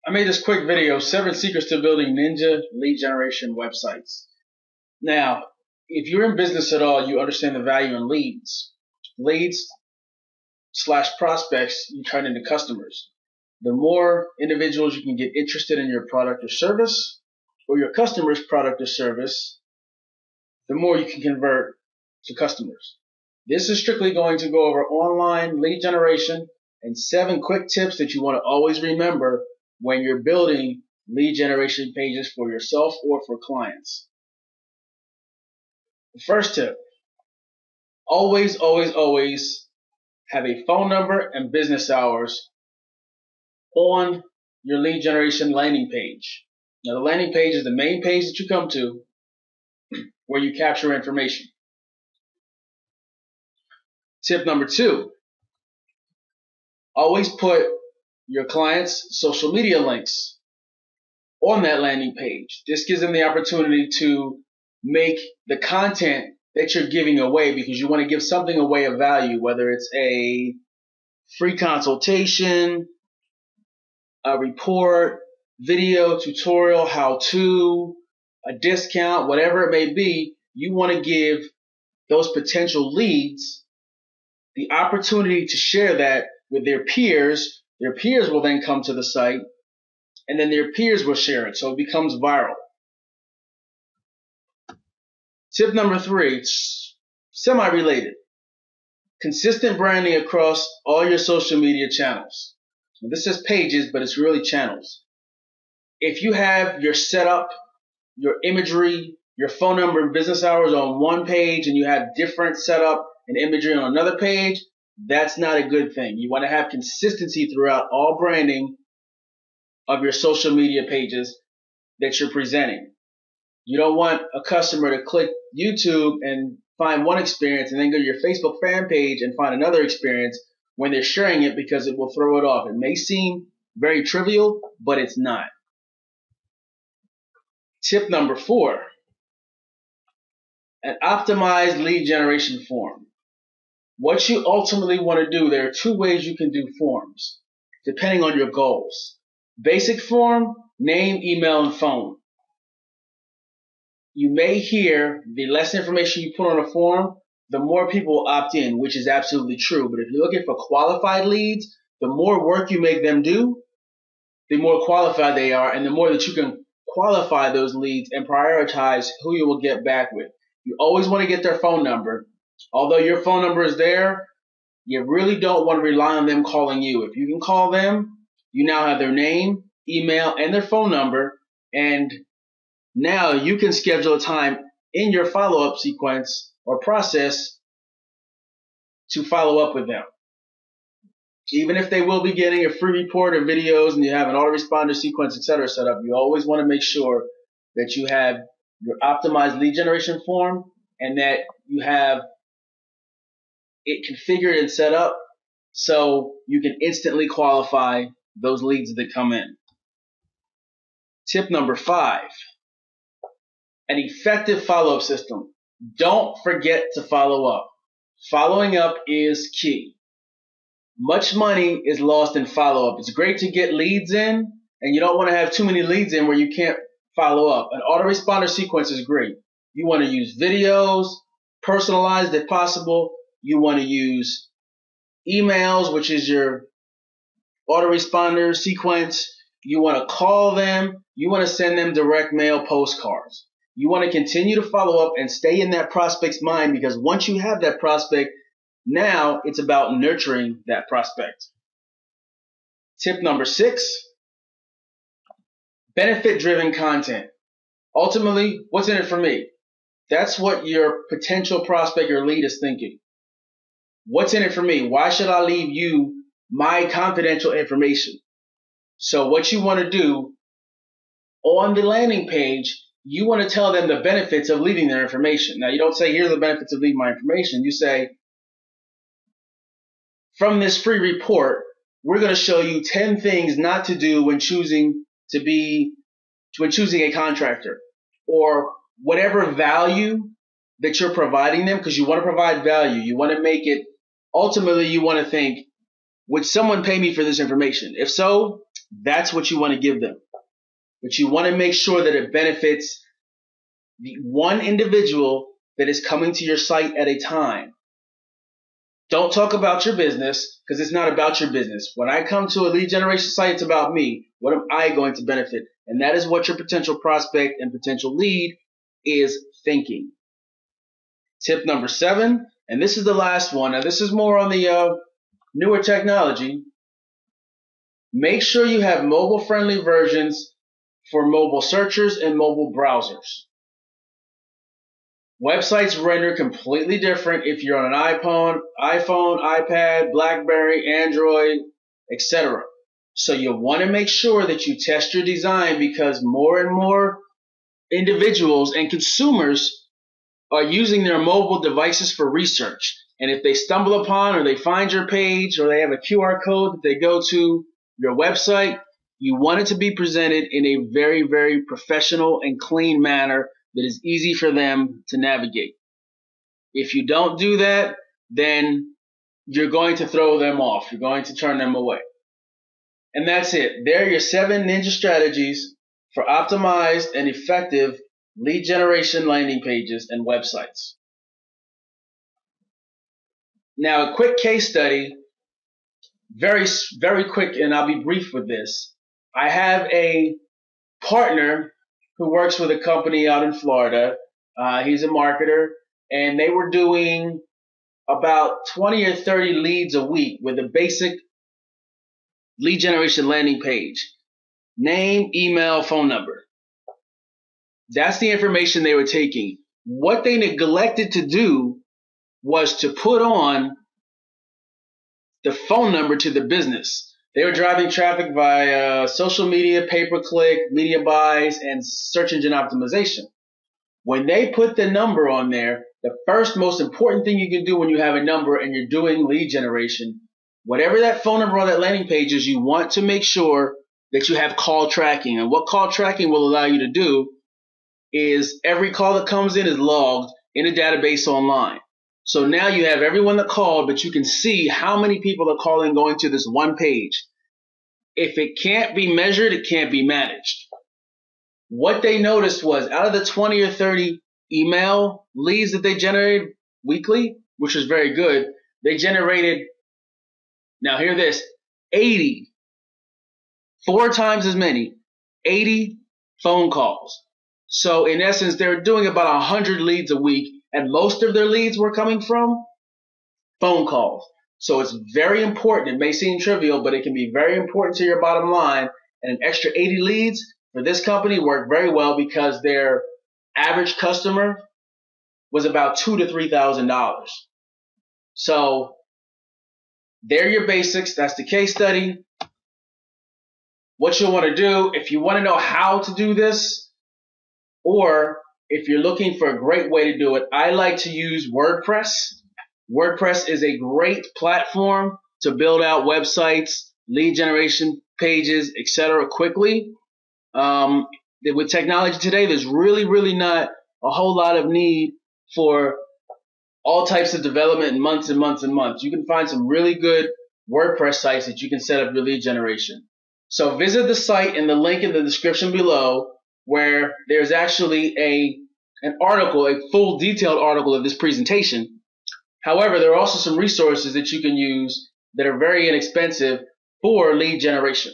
I made this quick video, 7 secrets to building ninja lead generation websites. Now, if you're in business at all, you understand the value in leads. Leads / prospects you turn into customers. The more individuals you can get interested in your product or service, or your customer's product or service, the more you can convert to customers. This is strictly going to go over online lead generation and 7 quick tips that you want to always remember when you're building lead generation pages for yourself or for clients. The first tip, always have a phone number and business hours on your lead generation landing page. Now, the landing page is the main page that you come to where you capture information. Tip number 2, always put your clients' social media links on that landing page. This gives them the opportunity to make the content that you're giving away, because you want to give something away of value, whether it's a free consultation, a report, video, tutorial, how-to, a discount, whatever it may be. You want to give those potential leads the opportunity to share that with their peers. Their peers will then come to the site, and then their peers will share it, so it becomes viral. Tip number 3, semi-related. Consistent branding across all your social media channels. Now, this is pages, but it's really channels. If you have your setup, your imagery, your phone number and business hours on one page, and you have different setup and imagery on another page, that's not a good thing. You want to have consistency throughout all branding of your social media pages that you're presenting. You don't want a customer to click YouTube and find one experience and then go to your Facebook fan page and find another experience when they're sharing it, because it will throw it off. It may seem very trivial, but it's not. Tip number 4, an optimized lead generation form. What you ultimately want to do, there are 2 ways you can do forms, depending on your goals. Basic form, name, email, and phone. You may hear the less information you put on a form, the more people will opt in, which is absolutely true. But if you're looking for qualified leads, the more work you make them do, the more qualified they are, and the more that you can qualify those leads and prioritize who you will get back with. You always want to get their phone number. Although your phone number is there, you really don't want to rely on them calling you. If you can call them, you now have their name, email, and their phone number, and now you can schedule a time in your follow-up sequence or process to follow up with them. Even if they will be getting a free report or videos and you have an autoresponder sequence, etc. set up, you always want to make sure that you have your optimized lead generation form and that you have it configured and set up so you can instantly qualify those leads that come in. Tip number 5, an effective follow-up system. Don't forget to follow up. Following up is key. Much money is lost in follow-up. It's great to get leads in, and you don't want to have too many leads in where you can't follow up. An autoresponder sequence is great. You want to use videos, personalized if possible. You want to use emails, which is your autoresponder sequence. You want to call them. You want to send them direct mail postcards. You want to continue to follow up and stay in that prospect's mind, because once you have that prospect, now it's about nurturing that prospect. Tip number 6, benefit-driven content. Ultimately, what's in it for me? That's what your potential prospect or lead is thinking. What's in it for me? Why should I leave you my confidential information? So what you want to do on the landing page, you want to tell them the benefits of leaving their information. Now, you don't say, here's the benefits of leaving my information. You say, from this free report, we're going to show you 10 things not to do when choosing a contractor, or whatever value that you're providing them, because you want to provide value. You want to make it, ultimately, you want to think, would someone pay me for this information? If so, That's what you want to give them. But you want to make sure that it benefits the one individual that is coming to your site at a time. Don't talk about your business, because it's not about your business. When I come to a lead generation site, it's about me. What am I going to benefit? And that is what your potential prospect and potential lead is thinking. Tip number 7, and this is the last one. Now, this is more on the newer technology. Make sure you have mobile-friendly versions for mobile searchers and mobile browsers. Websites render completely different if you're on an iPhone, iPad, BlackBerry, Android, etc. So you want to make sure that you test your design, because more and more individuals and consumers are using their mobile devices for research. And if they stumble upon or they find your page or they have a QR code that they go to your website, you want it to be presented in a very, very professional and clean manner that is easy for them to navigate. If you don't do that, then you're going to throw them off. You're going to turn them away. And that's it. There are your 7 ninja strategies for optimized and effective lead generation landing pages and websites. Now, a quick case study, very, very quick, and I'll be brief with this. I have a partner who works with a company out in Florida. He's a marketer, and they were doing about 20 or 30 leads a week with a basic lead generation landing page. Name, email, phone number. That's the information they were taking. What they neglected to do was to put on the phone number to the business. They were driving traffic via social media, pay-per-click, media buys, and search engine optimization. When they put the number on there, the first most important thing you can do when you have a number and you're doing lead generation, whatever that phone number on that landing page is, you want to make sure that you have call tracking. And what call tracking will allow you to do is every call that comes in is logged in a database online. So now you have everyone that called, but you can see how many people are calling going to this one page. If it can't be measured, it can't be managed. What they noticed was out of the 20 or 30 email leads that they generated weekly, which was very good, they generated, now hear this, 80, 4 times as many, 80 phone calls. So in essence, they were doing about 100 leads a week, and most of their leads were coming from phone calls. So it's very important. It may seem trivial, but it can be very important to your bottom line. And an extra 80 leads for this company worked very well because their average customer was about $2,000 to $3,000. So there are your basics. That's the case study. What you'll want to do, if you want to know how to do this, or if you're looking for a great way to do it, I like to use WordPress. WordPress is a great platform to build out websites, lead generation pages, etc. quickly. With technology today, there's really not a whole lot of need for all types of development in months and months and months. You can find some really good WordPress sites that you can set up your lead generation. So visit the site in the link in the description below, where there's actually an article, a full detailed article of this presentation. However, there are also some resources that you can use that are very inexpensive for lead generation.